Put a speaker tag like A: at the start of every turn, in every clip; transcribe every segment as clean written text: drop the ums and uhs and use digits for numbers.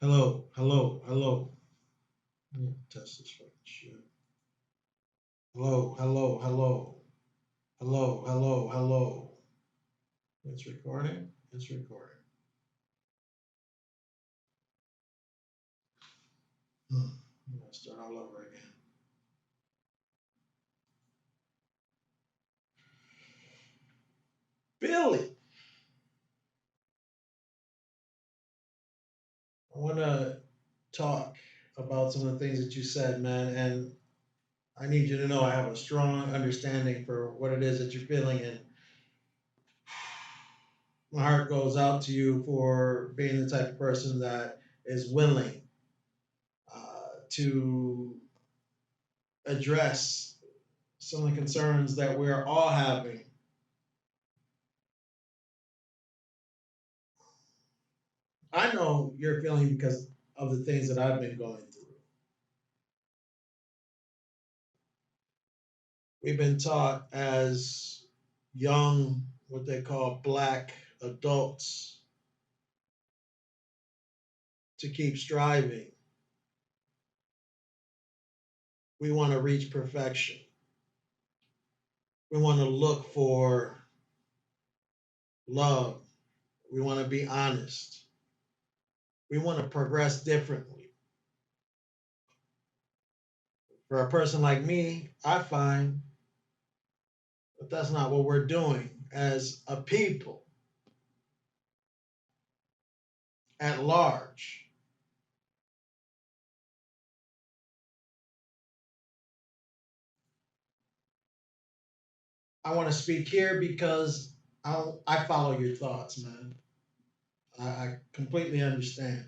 A: Hello, hello, hello. Let me test this fucking shit. Hello, hello, hello. Hello, hello, hello. It's recording. It's recording. I'm gonna start all over again. Billy, I want to talk about some of the things that you said, man, and I need you to know I have a strong understanding for what it is that you're feeling, and my heart goes out to you for being the type of person that is willing to address some of the concerns that we're all having. I know you're feeling because of the things that I've been going through. We've been taught as young, what they call black adults, to keep striving. We want to reach perfection. We want to look for love. We want to be honest. We want to progress differently. For a person like me, I find that that's not what we're doing as a people at large. I want to speak here because I follow your thoughts, man. I completely understand.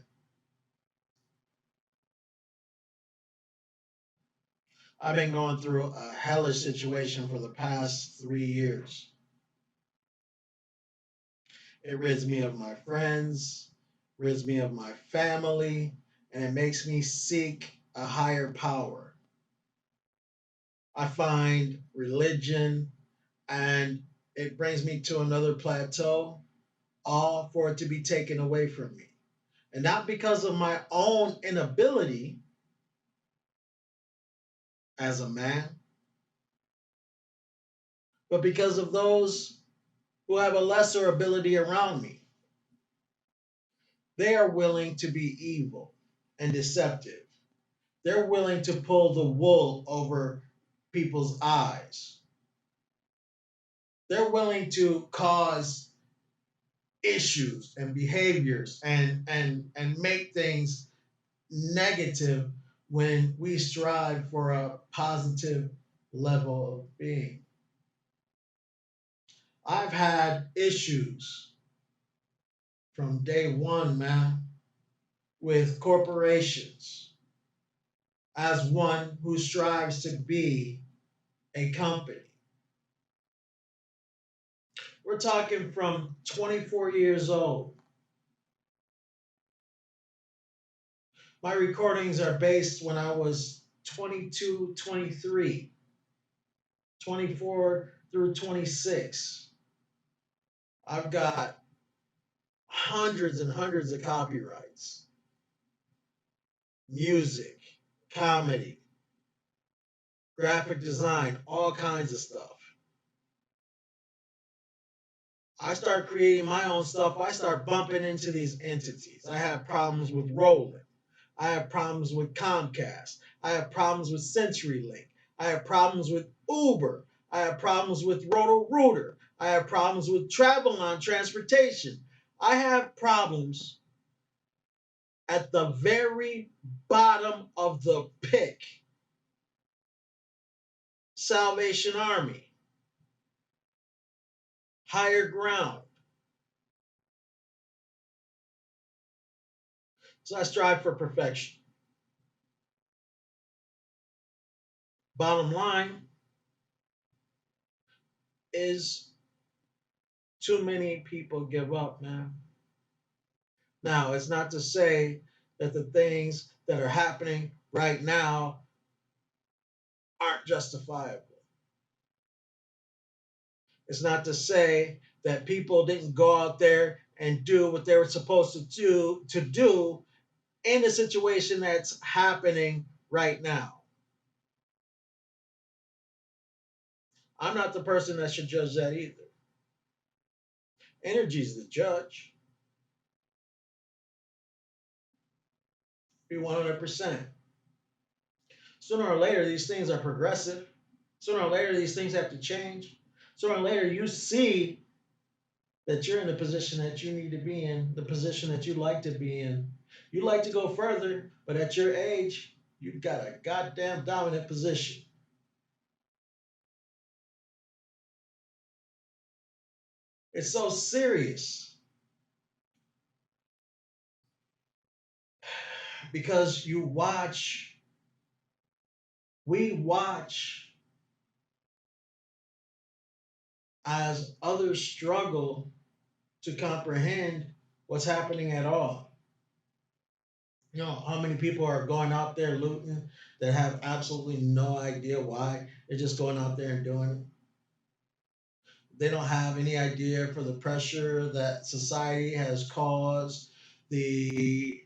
A: I've been going through a hellish situation for the past 3 years. It rids me of my friends, rids me of my family, and it makes me seek a higher power. I find religion and it brings me to another plateau, all for it to be taken away from me. And not because of my own inability as a man, but because of those who have a lesser ability around me. They are willing to be evil and deceptive. They're willing to pull the wool over people's eyes. They're willing to cause issues and behaviors and make things negative when we strive for a positive level of being. I've had issues from day one, man, with corporations as one who strives to be a company. We're talking from 24 years old. My recordings are based when I was 22, 23, 24 through 26. I've got hundreds and hundreds of copyrights, music, comedy, graphic design, all kinds of stuff. I start creating my own stuff. I start bumping into these entities. I have problems with Roland. I have problems with Comcast. I have problems with CenturyLink. I have problems with Uber. I have problems with Roto-Rooter. I have problems with Travelon Transportation. I have problems at the very bottom of the pick. Salvation Army, Higher Ground. So I strive for perfection. Bottom line is too many people give up, man. Now, it's not to say that the things that are happening right now aren't justifiable. It's not to say that people didn't go out there and do what they were supposed to do in the situation that's happening right now. I'm not the person that should judge that either. Energy's the judge. Be 100%. Sooner or later, these things are progressive. Sooner or later, these things have to change. Sooner or later, you see that you're in the position that you need to be in, the position that you like to be in. You like to go further, but at your age, you've got a goddamn dominant position. It's so serious because we watch as others struggle to comprehend what's happening at all. You know, how many people are going out there looting that have absolutely no idea why? They're just going out there and doing it. They don't have any idea for the pressure that society has caused the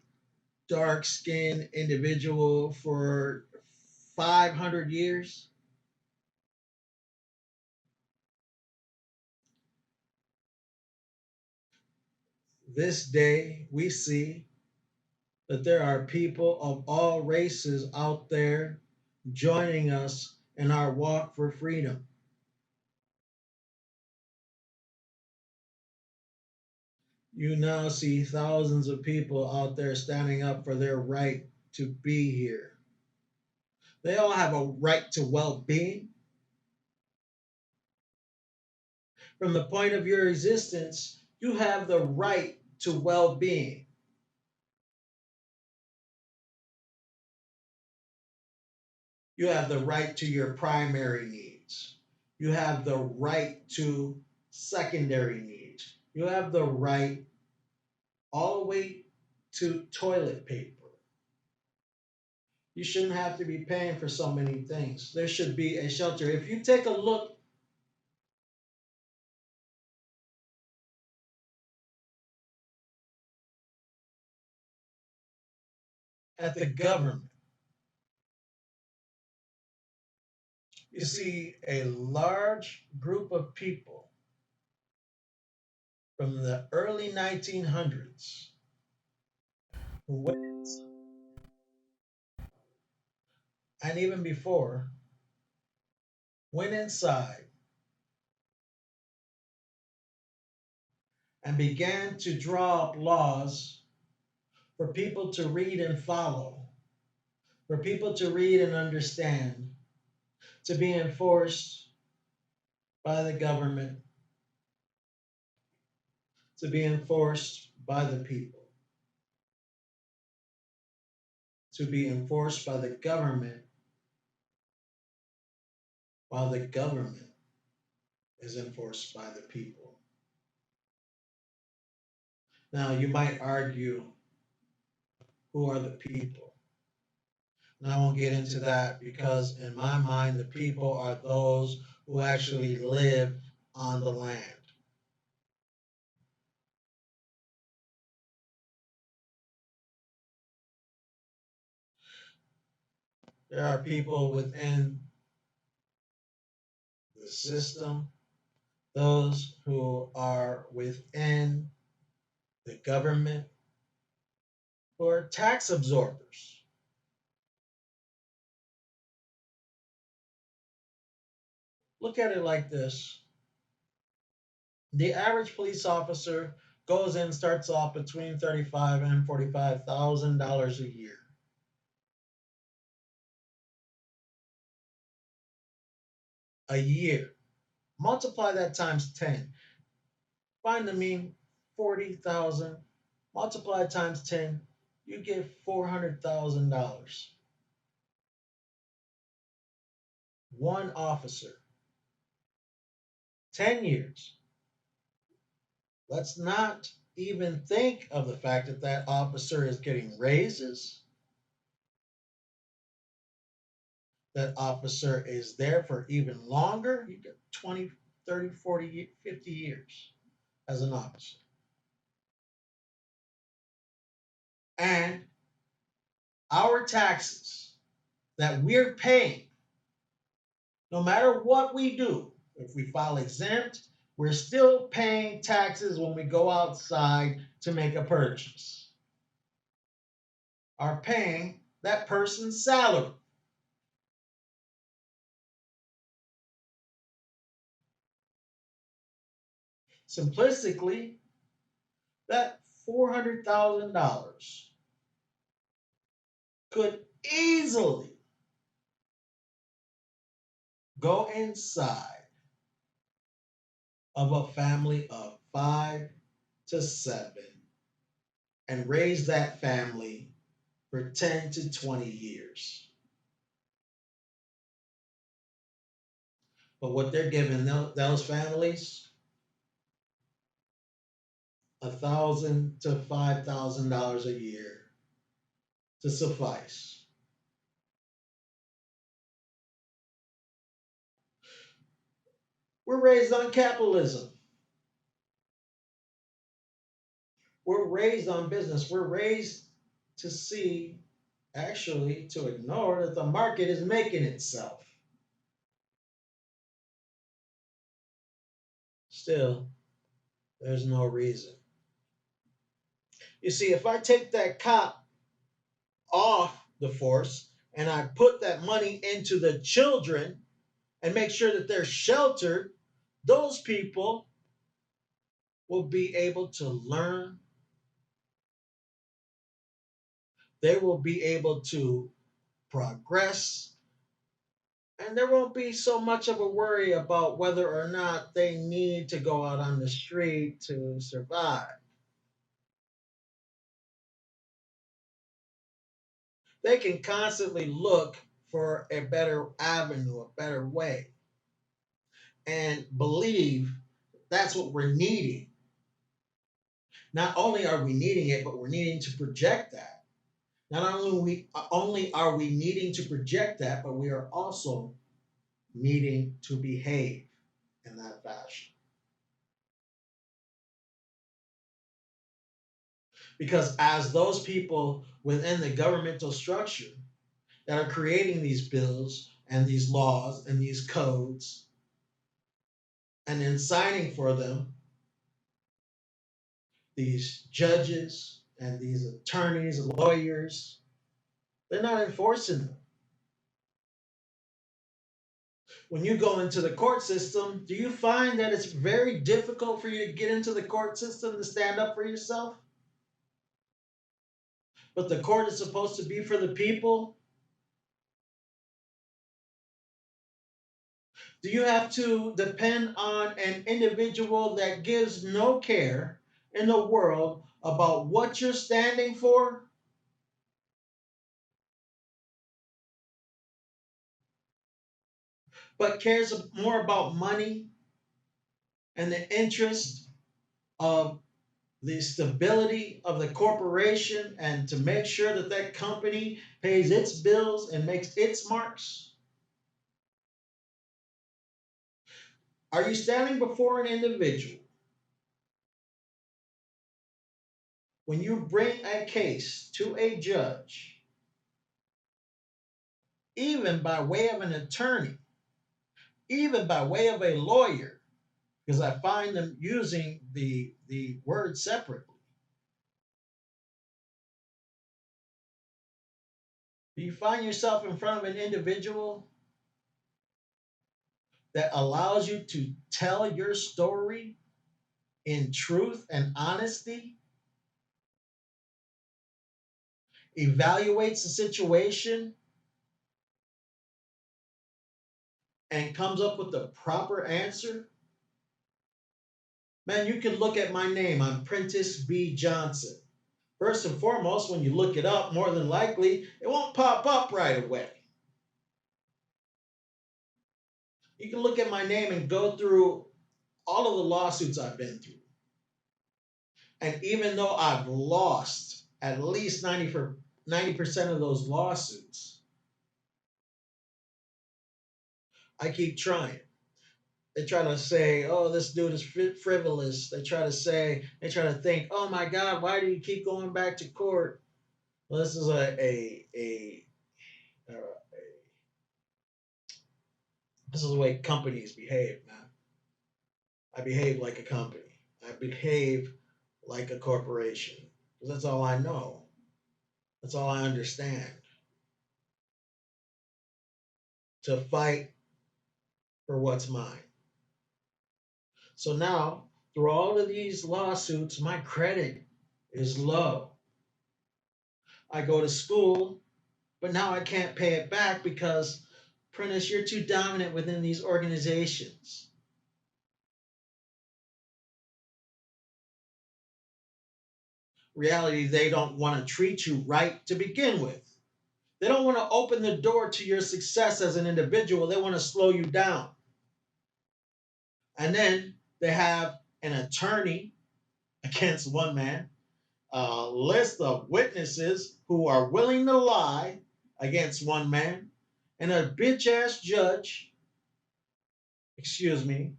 A: dark skinned individual for 500 years. This day, we see that there are people of all races out there joining us in our walk for freedom. You now see thousands of people out there standing up for their right to be here. They all have a right to well being. From the point of your existence, you have the right to well being. You have the right to your primary needs. You have the right to secondary needs. You have the right all the way to toilet paper. You shouldn't have to be paying for so many things. There should be a shelter. If you take a look at the government, you see a large group of people from the early 1900s who went, and even before, went inside and began to draw up laws for people to read and follow, for people to read and understand, to be enforced by the government, to be enforced by the people, to be enforced by the government while the government is enforced by the people. Now, you might argue, who are the people? And I won't get into that because, in my mind, the people are those who actually live on the land. There are people within the system, those who are within the government, who are tax absorbers. Look at it like this: the average police officer goes in, starts off between $35,000 and $45,000 a year. A year. Multiply that times 10. Find the mean: 40,000. Multiply times 10, you get $400,000. One officer. 10 years. Let's not even think of the fact that that officer is getting raises. That officer is there for even longer. You get 20, 30, 40, 50 years as an officer. And Our taxes that we're paying, no matter what we do, if we file exempt, we're still paying taxes when we go outside to make a purchase. Are paying that person's salary. Simplistically, that $400,000 could easily go inside of a family of 5 to 7 and raise that family for 10 to 20 years. But what they're giving those families, $1,000 to $5,000 a year to suffice. We're raised on capitalism. We're raised on business. We're raised to see, actually, to ignore that the market is making itself. Still, there's no reason. You see, if I take that cop off the force and I put that money into the children and make sure that they're sheltered, those people will be able to learn. They will be able to progress. And there won't be so much of a worry about whether or not they need to go out on the street to survive. They can constantly look for a better avenue, a better way, and believe that's what we're needing. Not only are we needing it, but we're needing to project that. Not only are we needing to project that, but we are also needing to behave in that fashion. Because as those people within the governmental structure that are creating these bills and these laws and these codes and then signing for them, these judges and these attorneys and lawyers, they're not enforcing them. When you go into the court system, do you find that it's very difficult for you to get into the court system to stand up for yourself? But the court is supposed to be for the people. Do you have to depend on an individual that gives no care in the world about what you're standing for? But cares more about money and the interest of the stability of the corporation and to make sure that that company pays its bills and makes its marks? Are you standing before an individual when you bring a case to a judge, even by way of an attorney, even by way of a lawyer, because I find them using the word separately? Do you find yourself in front of an individual that allows you to tell your story in truth and honesty, evaluates the situation, and comes up with the proper answer? Man, you can look at my name. I'm Prentice B. Johnson. First and foremost, when you look it up, more than likely, it won't pop up right away. You can look at my name and go through all of the lawsuits I've been through. And even though I've lost at least 90% of those lawsuits, I keep trying. They try to say, oh, this dude is frivolous. They try to think, oh my God, why do you keep going back to court? Well, this is uh, this is the way companies behave, man. I behave like a company. I behave like a corporation. 'Cause that's all I know. That's all I understand. To fight for what's mine. So now, through all of these lawsuits, my credit is low. I go to school, but now I can't pay it back because, Prentice, you're too dominant within these organizations. Reality, they don't want to treat you right to begin with. They don't want to open the door to your success as an individual. They want to slow you down. And then they have an attorney against one man, a list of witnesses who are willing to lie against one man, and a bitch ass judge, excuse me,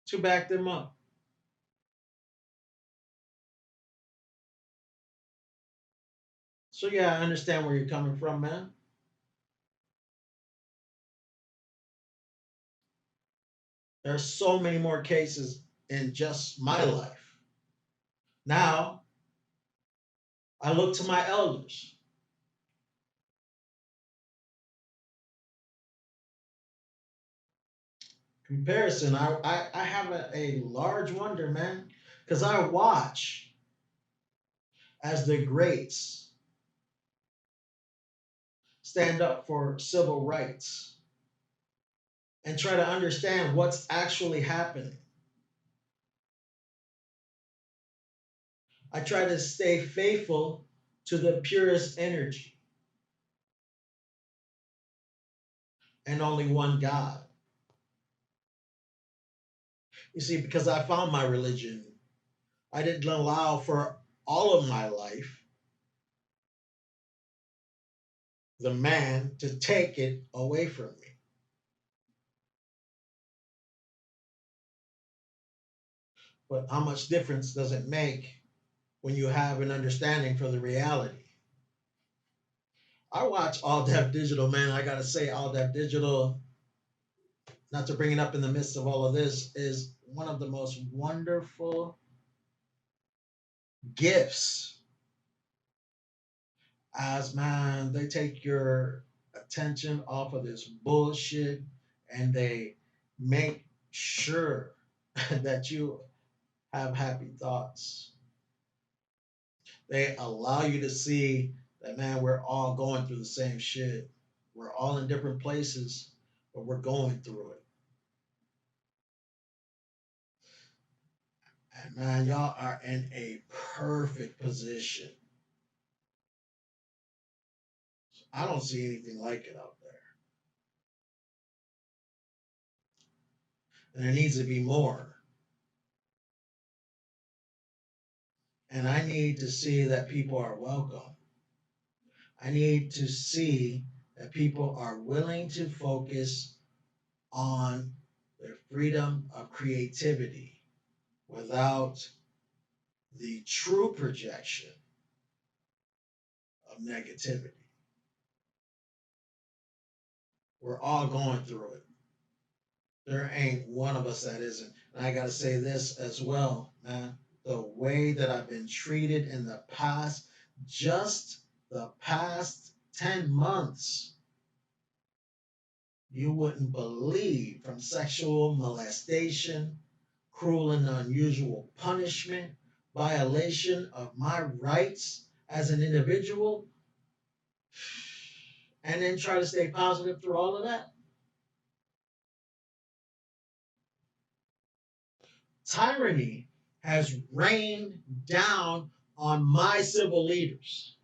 A: to back them up. So, yeah, I understand where you're coming from, man. There are so many more cases in just my life. Now, I look to my elders. Comparison, I have a large wonder, man, because I watch as the greats stand up for civil rights and try to understand what's actually happening. I try to stay faithful to the purest energy and only one God. You see, because I found my religion, I didn't allow for all of my life the man to take it away from me. But how much difference does it make when you have an understanding for the reality? I watch All Deaf Digital, man. I gotta say, All Deaf Digital, not to bring it up in the midst of all of this, is one of the most wonderful gifts. As man, they take your attention off of this bullshit and they make sure that you have happy thoughts. They allow you to see that, man, we're all going through the same shit. We're all in different places, but we're going through it. And man, y'all are in a perfect position. I don't see anything like it out there. And there needs to be more. And I need to see that people are welcome. I need to see that people are willing to focus on their freedom of creativity without the true projection of negativity. We're all going through it. There ain't one of us that isn't. And I got to say this as well, man. The way that I've been treated in the past, just the past 10 months, you wouldn't believe, from sexual molestation, cruel and unusual punishment, violation of my rights as an individual, and then try to stay positive through all of that. Tyranny has rained down on my civil leaders.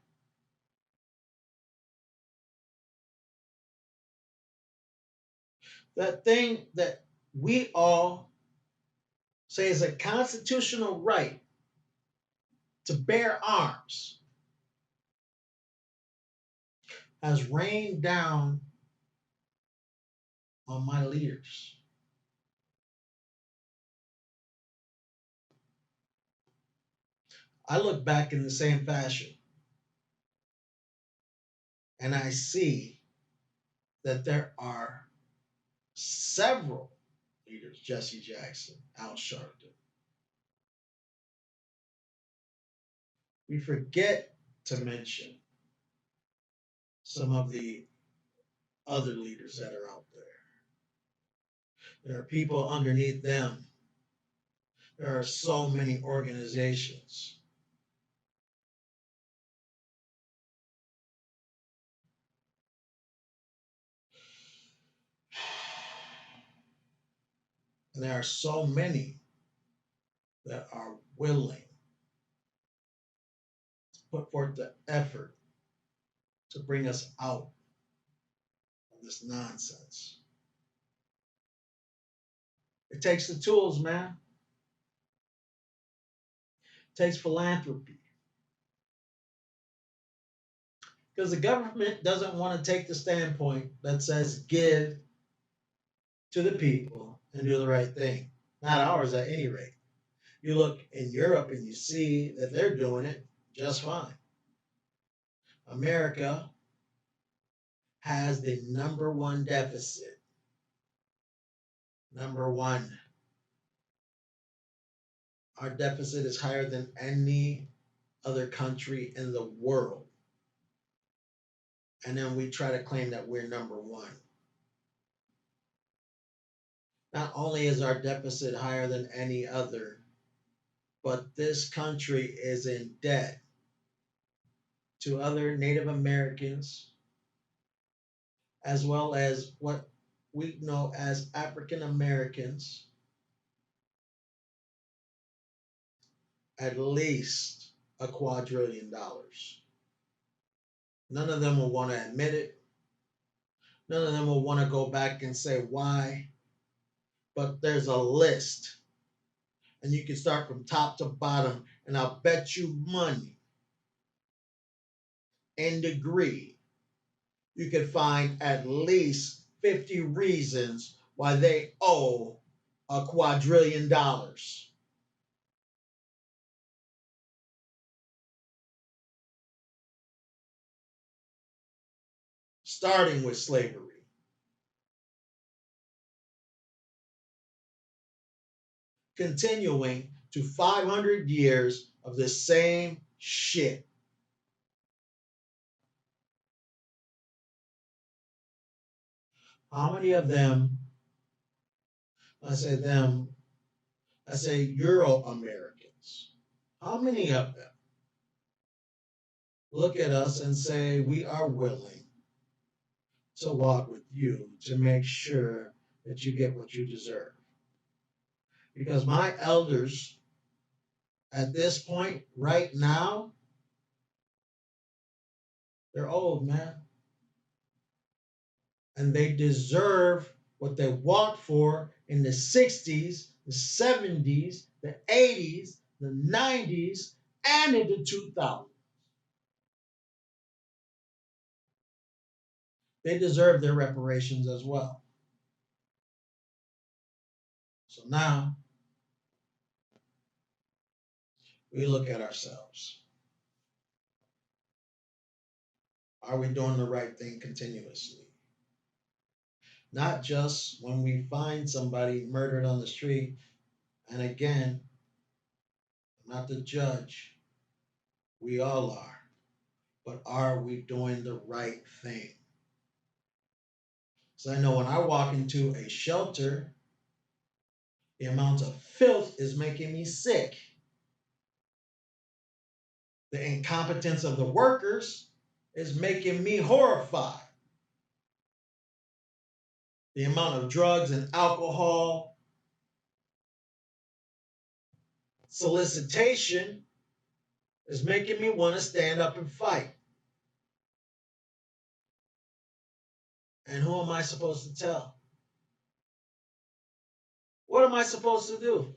A: That thing that we all say is a constitutional right to bear arms has rained down on my leaders. I look back in the same fashion and I see that there are several leaders, Jesse Jackson, Al Sharpton. We forget to mention some of the other leaders that are out there. There are people underneath them. There are so many organizations. And there are so many that are willing to put forth the effort to bring us out of this nonsense. It takes the tools, man. It takes philanthropy. Because the government doesn't want to take the standpoint that says give to the people and do the right thing. Not ours at any rate. You look in Europe and you see that they're doing it just fine. America has the number one deficit. Number one. Our deficit is higher than any other country in the world. And then we try to claim that we're number one. Not only is our deficit higher than any other, but this country is in debt to other Native Americans, as well as what we know as African Americans, at least $250 billion. None of them will want to admit it. None of them will want to go back and say why. But there's a list. And you can start from top to bottom. And I'll bet you money and degree you can find at least 50 reasons why they owe $250 billion. Starting with slavery. Continuing to 500 years of the same shit. How many of them, I say them, I say Euro Americans, how many of them look at us and say we are willing to walk with you to make sure that you get what you deserve? Because my elders at this point, right now, they're old, man. And they deserve what they walked for in the 60s, the 70s, the 80s, the 90s, and in the 2000s. They deserve their reparations as well. So now we look at ourselves. Are we doing the right thing continuously? Not just when we find somebody murdered on the street. And again, I'm not the judge. We all are. But are we doing the right thing? So I know when I walk into a shelter, the amount of filth is making me sick. The incompetence of the workers is making me horrified. The amount of drugs and alcohol solicitation is making me want to stand up and fight. And who am I supposed to tell? What am I supposed to do?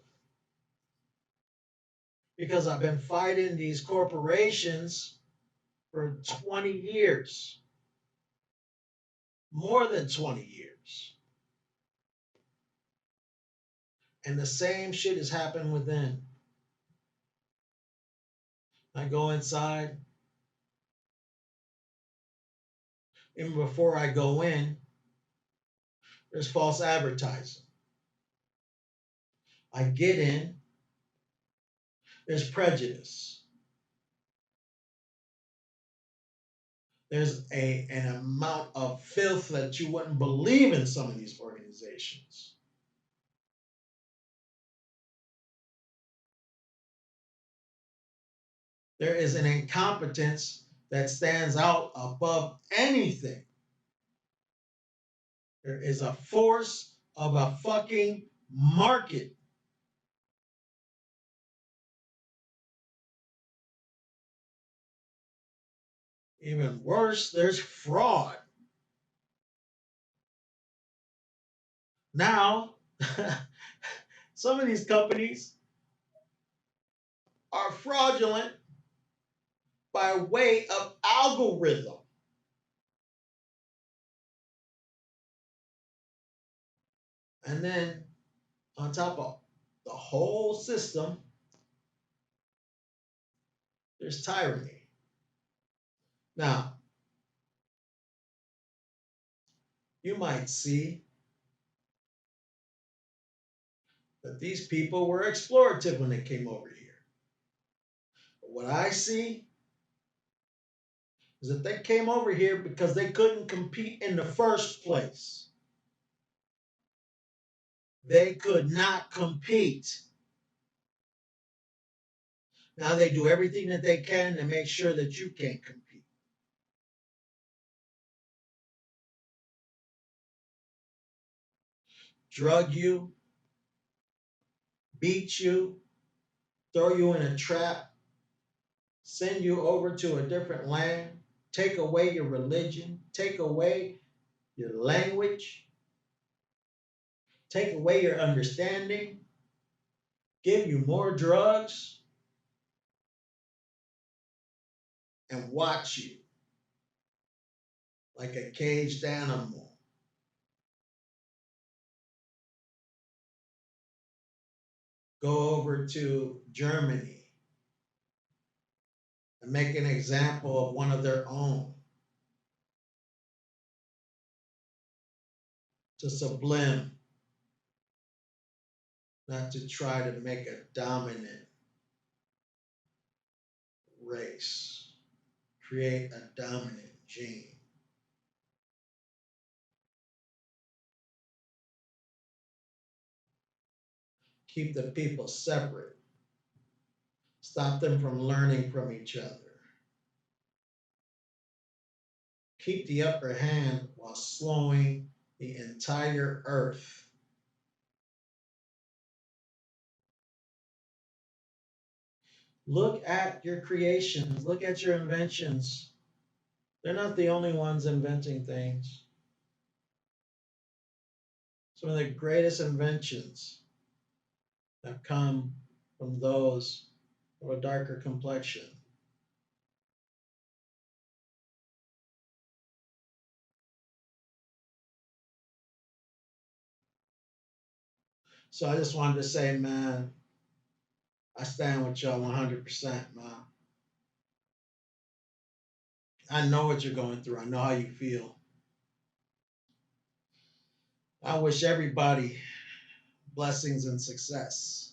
A: Because I've been fighting these corporations for 20 years. More than 20 years. And the same shit has happened within. I go inside. Even before I go in, there's false advertising. I get in, there's prejudice. There's an amount of filth that you wouldn't believe in some of these organizations. There is an incompetence that stands out above anything. There is a force of a fucking market. Even worse, there's fraud. Now, some of these companies are fraudulent by way of algorithm. And then on top of the whole system, there's tyranny. Now, you might see that these people were explorative when they came over here. But what I see is that they came over here because they couldn't compete in the first place. They could not compete. Now they do everything that they can to make sure that you can't compete. Drug you, beat you, throw you in a trap, send you over to a different land, take away your religion, take away your language, take away your understanding, give you more drugs, and watch you like a caged animal. Go over to Germany and make an example of one of their own to sublime, not to try to make a dominant race, create a dominant gene. Keep the people separate. Stop them from learning from each other. Keep the upper hand while slowing the entire earth. Look at your creations. Look at your inventions. They're not the only ones inventing things. Some of the greatest inventions have come from those of a darker complexion. So I just wanted to say, man, I stand with y'all 100%, man. I know what you're going through. I know how you feel. I wish everybody blessings and success.